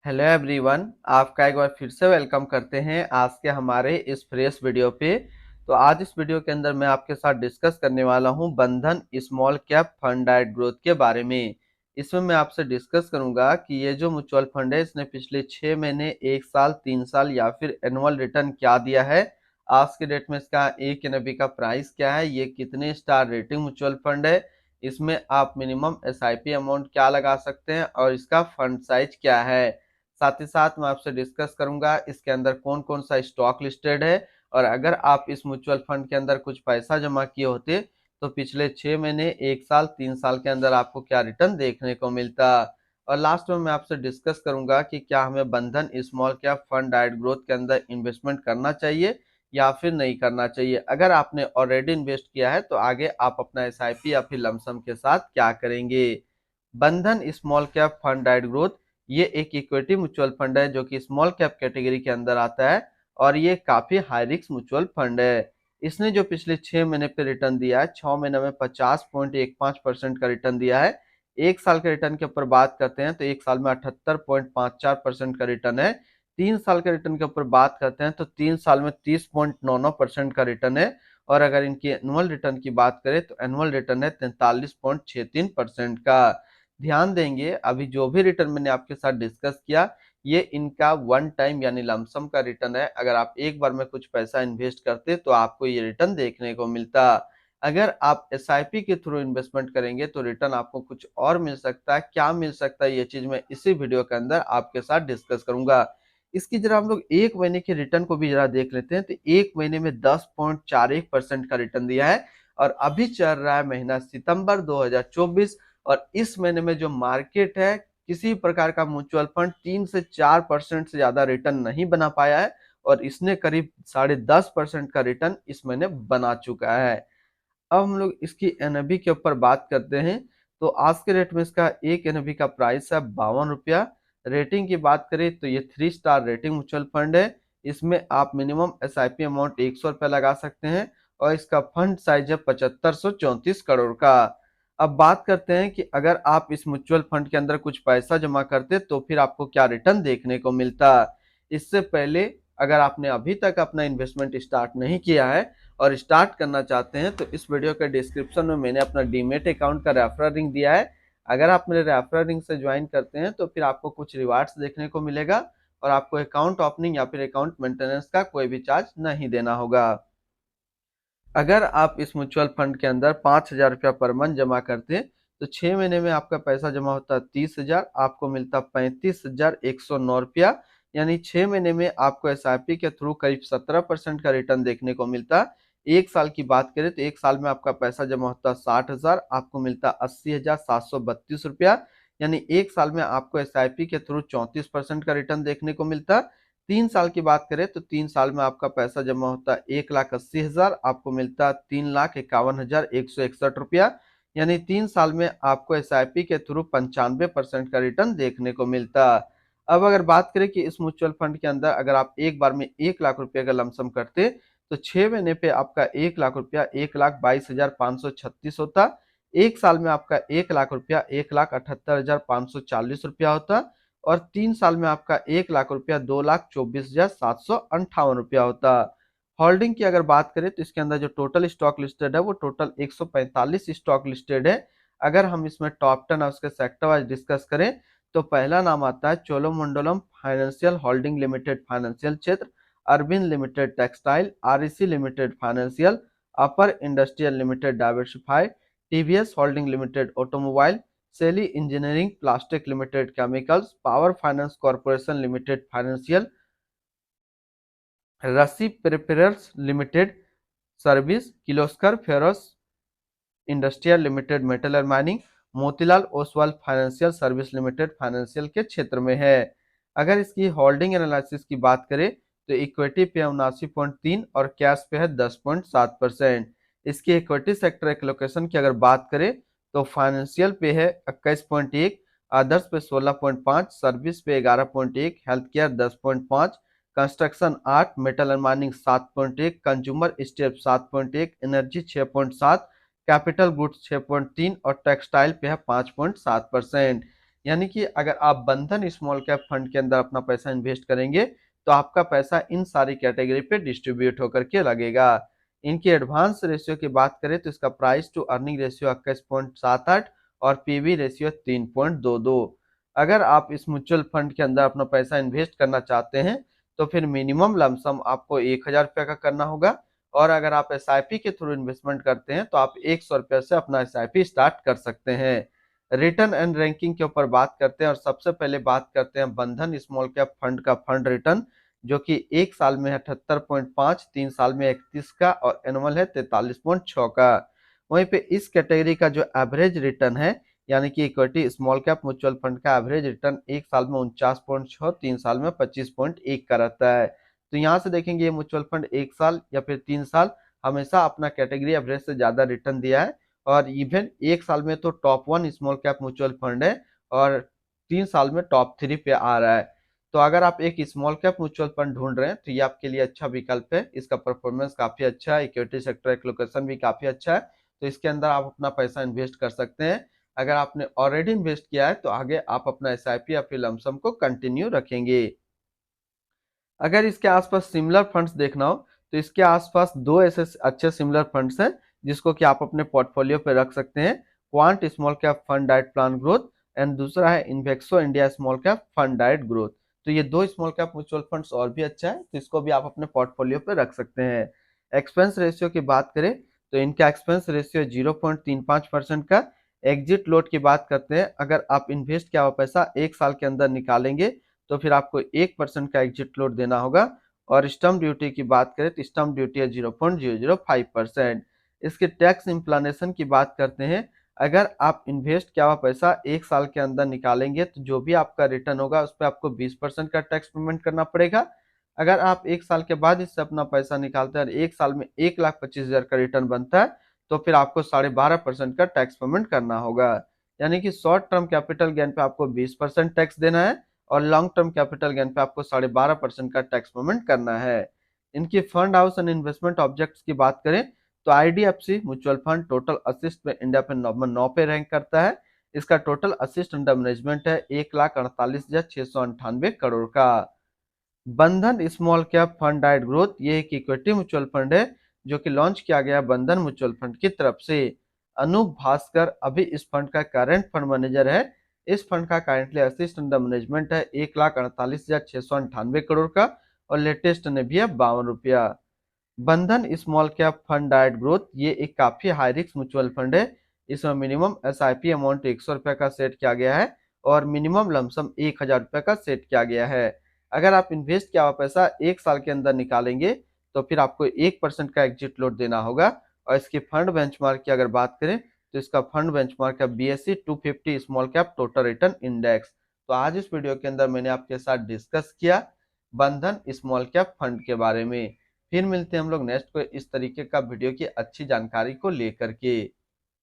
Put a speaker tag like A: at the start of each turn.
A: Hello everyone, आपका एक बार फिर से वेलकम करते हैं आज के हमारे इस फ्रेश वीडियो पे। तो आज इस वीडियो के अंदर मैं आपके साथ डिस्कस करने वाला हूं बंधन small cap fund diet growth के बारे में। इसमें मैं आपसे डिस्कस करूंगा कि ये जो म्यूचुअल फंड है इसने पिछले 6 महीने, 1 साल, 3 साल या फिर एनुअल रिटर्न क्या दिया है। आज के डेट में इसका एक एनएवी का प्राइस क्या है, ये कितने स्टार रेटिंग म्यूचुअल फंड है, इसमें आप मिनिमम एसआईपी अमाउंट क्या लगा सकते हैं और इसका फंड साइज क्या है। साथ ही साथ मैं आपसे डिस्कस करूंगा इसके अंदर कौन कौन सा स्टॉक लिस्टेड है, और अगर आप इस म्यूचुअल फंड के अंदर कुछ पैसा जमा किए होते तो पिछले 6 महीने, 1 साल, 3 साल के अंदर आपको क्या रिटर्न देखने को मिलता। और लास्ट में मैं आपसे डिस्कस करूंगा कि क्या हमें बंधन small cap fund diet growth के अंदर इन्वेस्टमेंट करना चाहिए या फिर नहीं करना चाहिए। अगर आपने ऑलरेडी इन्वेस्ट किया है तो आगे आप अपना एसआईपी या फिर लमसम के साथ क्या करेंगे। बंधन small cap fund diet growth ये एक इक्विटी म्यूचुअल फंड है जो कि स्मॉल कैप कैटेगरी के अंदर आता है, और ये काफी हाई रिस्क म्यूचुअल फंड है। इसने जो पिछले 6 महीने पे रिटर्न दिया है, 6 महीने में 50.15% का रिटर्न दिया है। 1 साल के रिटर्न के ऊपर बात करते हैं तो 1 साल में 78.54% का रिटर्न है। 3 साल के रिटर्न के ऊपर बात करते हैं तो 3 साल में 30.99% का रिटर्न है। और अगर इनकी एनुअल रिटर्न की बात करें तो एनुअल रिटर्न है 43.63% का। ध्यान देंगे, अभी जो भी रिटर्न मैंने आपके साथ डिस्कस किया ये इनका वन टाइम यानी लमसम का रिटर्न है। अगर आप एक बार में कुछ पैसा इन्वेस्ट करते तो आपको ये रिटर्न देखने को मिलता। अगर आप एसआईपी के थ्रू इन्वेस्टमेंट करेंगे तो रिटर्न आपको कुछ और मिल सकता है। क्या मिल सकता है ये चीज मैं इसी वीडियो के अंदर आपके साथ डिस्कस करूंगा। इसकी जरा हम लोग 1 महीने के रिटर्न को भी जरा देख लेते हैं तो 1 महीने में 10.41% का रिटर्न दिया है। और अभी चल रहा है महीना सितंबर 2024, और इस महीने में जो मार्केट है किसी प्रकार का म्यूचुअल फंड 3 से 4% से ज्यादा रिटर्न नहीं बना पाया है, और इसने करीब 10.5% का रिटर्न इस महीने बना चुका है। अब हम लोग इसकी एनएवी के ऊपर बात करते हैं तो आज के रेट में इसका एक एनएवी का प्राइस है 52 रुपया। रेटिंग की बात करें तो ये 3 स्टार रेटिंग म्यूचुअल फंड है। इसमें आप मिनिमम एसआईपी अमाउंट 100 रुपया लगा सकते हैं, और इसका फंड साइज है 7534 करोड़ का। अब बात करते हैं कि अगर आप इस म्यूचुअल फंड के अंदर कुछ पैसा जमा करते तो फिर आपको क्या रिटर्न देखने को मिलता। इससे पहले अगर आपने अभी तक अपना इन्वेस्टमेंट स्टार्ट नहीं किया है और स्टार्ट करना चाहते हैं तो इस वीडियो के डिस्क्रिप्शन में मैंने अपना डीमेट अकाउंट का रेफरल लिंक दिया है। अगर आप मेरे रेफरल लिंक से ज्वाइन करते हैं तो फिर आपको कुछ रिवार्ड्स देखने को मिलेगा, और आपको अकाउंट ओपनिंग या फिर अकाउंट मेंटेनेंस का कोई भी चार्ज नहीं देना होगा। अगर आप इस म्यूचुअल फंड के अंदर 5,000 रुपया पर मंथ जमा करते तो 6 महीने में आपका पैसा जमा होता 30,000, आपको मिलता 35,109 रुपया। यानी 6 महीने में आपको एसआईपी के थ्रू करीब 17% का रिटर्न देखने को मिलता। 1 साल की बात करें तो 1 साल में आपका पैसा जमा होता 60,000, आपको मिलता 80,732 रुपया। यानी 1 साल में आपको एसआईपी के थ्रू 34% का रिटर्न देखने को मिलता। 3 साल की बात करें तो 3 साल में आपका पैसा जमा होता 1,80,000, आपको मिलता 3,51,161 रुपया। यानी 3 साल में आपको एसआईपी के थ्रू 95% का रिटर्न देखने को मिलता। अब अगर बात करें कि इस म्यूचुअल फंड के अंदर अगर आप एक बार में 1 लाख रुपए का लमसम करते तो 6 महीने पे आपका 1 लाख रुपया 1,22,536 होता। 1 साल में आपका 1 लाख रुपया 1,78,540 रुपया होता। और 3 साल में आपका 1 लाख रुपया 2,24,758 रुपया होता। होल्डिंग की अगर बात करें तो इसके अंदर जो टोटल स्टॉक लिस्टेड है वो टोटल 145 स्टॉक लिस्टेड है। अगर हम इसमें टॉप 10 और उसके सेक्टर वाइज डिस्कस करें तो पहला नाम आता है Cholamandalam financial holding limited financial क्षेत्र, Arvind limited textile, REC limited financial, Apar industrial limited diversified, TVS holding limited automobile, Shaily engineering plastic limited chemicals, power finance corporation limited financial, रसी प्रिपेयर्स limited service, Kirloskar ferrous industrial limited metal and mining, Motilal Oswal financial service limited financial के क्षेत्र में है। अगर इसकी holding analysis की बात करें तो इक्विटी पे 79.3 और कैश पे है 10.7%। इसकी इक्विटी सेक्टर एलोकेशन की अगर बात करें तो फाइनेंशियल पे है 21.1, अदर्स पे 16.5, सर्विस पे 11.1, health care 10.5, construction 8, metal and mining 7.1, consumer step 7.1, energy 6.7, capital goods 6.3 और टेक्सटाइल पे है 5.7%। यानी कि अगर आप बंधन स्मॉल कैप फंड के अंदर अपना पैसा इन्वेस्ट करेंगे तो आपका पैसा इन सारी कैटेगरी पे डिस्ट्रीब्यूट होकर के लगेगा। इनकी एडवांस रेशियो की बात करें तो इसका प्राइस टू अर्निंग रेशियो 21.78 और पीवी रेशियो 3.22। अगर आप इस म्यूचुअल फंड के अंदर अपना पैसा इन्वेस्ट करना चाहते हैं तो फिर मिनिमम लमसम आपको 1,000 रुपये का करना होगा, और अगर आप एसआईपी के थ्रू इन्वेस्टमेंट करते हैं तो आप 100 रुपये से अपना एसआईपी स्टार्ट कर सकते हैं। रिटर्न एंड रैंकिंग के ऊपर बात करते हैं और सबसे पहले बात करते हैं बंधन स्मॉल कैप फंड का फंड रिटर्न, जो कि 1 साल में है 78.5, 3 साल में 31 का और एनुअल है 43.6 का। वहीं पे इस कैटेगरी का जो एवरेज रिटर्न है, यानी कि equity small cap mutual fund का एवरेज रिटर्न 1 साल में 49.6, 3 साल में 25.1 का रहता है। तो यहाँ से देखेंगे ये म्यूचुअल फंड 1 साल या फिर 3 साल हमेशा अपना कैटेगरी एवरेज से ज्यादा रिटर्न दिया है, और इवन 1 साल में तो top 1 small cap mutual fund है और 3 साल में टॉप 3 पे आ रहा है। तो अगर आप एक स्मॉल कैप म्यूचुअल फंड ढूंढ रहे हैं तो ये आपके लिए अच्छा विकल्प है। इसका परफॉर्मेंस काफी अच्छा है, इक्विटी सेक्टर एलोकेशन भी काफी अच्छा है, तो इसके अंदर आप अपना पैसा इन्वेस्ट कर सकते हैं। अगर आपने ऑलरेडी इन्वेस्ट किया है तो आगे आप अपना एसआईपी या फिर लमसम को कंटिन्यू रखेंगे। अगर इसके आसपास सिमिलर फंड्स देखना हो तो इसके आसपास दो ऐसे अच्छे सिमिलर फंड्स हैं जिसको कि आप अपने पोर्टफोलियो पे रख सकते हैं। Quant small cap fund diet plan growth and दूसरा है इन्वेक्सो India small cap fund diet growth. तो ये दो स्मॉल कैप म्यूचुअल फंड्स और भी अच्छा है, तो इसको भी आप अपने पोर्टफोलियो पे रख सकते हैं। एक्सपेंस रेशियो की बात करें तो इनका एक्सपेंस रेशियो 0.35% का। एग्जिट लोड की बात करते हैं, अगर आप इन्वेस्ट किया हुआ पैसा 1 साल के अंदर निकालेंगे तो फिर आपको 1% का एग्जिट लोड देना होगा। और स्टम्प ड्यूटी की बात करें तो स्टम्प ड्यूटी है 0.005%। इसके टैक्स इम्प्लानेशन की बात करते हैं, अगर आप इन्वेस्ट किया हुआ पैसा 1 साल के अंदर निकालेंगे तो जो भी आपका रिटर्न होगा उस पर आपको 20% का टैक्स पेमेंट करना पड़ेगा। अगर आप 1 साल के बाद इससे अपना पैसा निकालते हैं और 1 साल में 1,25,000 का रिटर्न बनता है तो फिर आपको 12.5% का टैक्स पेमेंट करना होगा। यानी कि शॉर्ट टर्म कैपिटल गेन पे आपको 20% टैक्स देना है और लॉन्ग टर्म कैपिटल गेन पे आपको 12.5% का टैक्स पेमेंट करना है। इनकी fund house and investment objects की बात करें तो IDFC mutual fund total assist में इंडिया पे नंबर 9 पे रैंक करता है। इसका टोटल असिस्ट अंडर मैनेजमेंट है 1,48,698 करोड़ का। बंधन small cap fund diet growth ये एक इक्विटी म्यूचुअल फंड है जो कि लॉन्च किया गया बंधन म्यूचुअल फंड की तरफ से। अनूप भास्कर अभी इस फंड का करंट फंड मैनेजर है। इस फंड का करेंटली असिस्ट अंडर मैनेजमेंट है 1,48,698 करोड़ का, और लेटेस्ट ने भी है 52 रुपया। बंधन small cap fund diet growth ये एक काफी हाई रिस्क म्यूचुअल फंड है। इसमें मिनिमम एसआईपी अमाउंट 100 रुपए का सेट किया गया है और मिनिमम लमसम 1,000 रुपए का सेट किया गया है। अगर आप इन्वेस्ट किया हुआ पैसा 1 साल के अंदर निकालेंगे तो फिर आपको 1% का एग्जिट लोड देना होगा। और इसकी फंड बेंचमार्क की अगर बात करें तो इसका फंड बेंचमार्क है BSE 250 small cap total return index. तो आज इस वीडियो के अंदर मैंने आपके साथ डिस्कस किया बंधन स्मॉल कैप फंड के बारे में। फिर मिलते हैं हम लोग नेक्स्ट को इस तरीके का वीडियो की अच्छी जानकारी को लेकर के।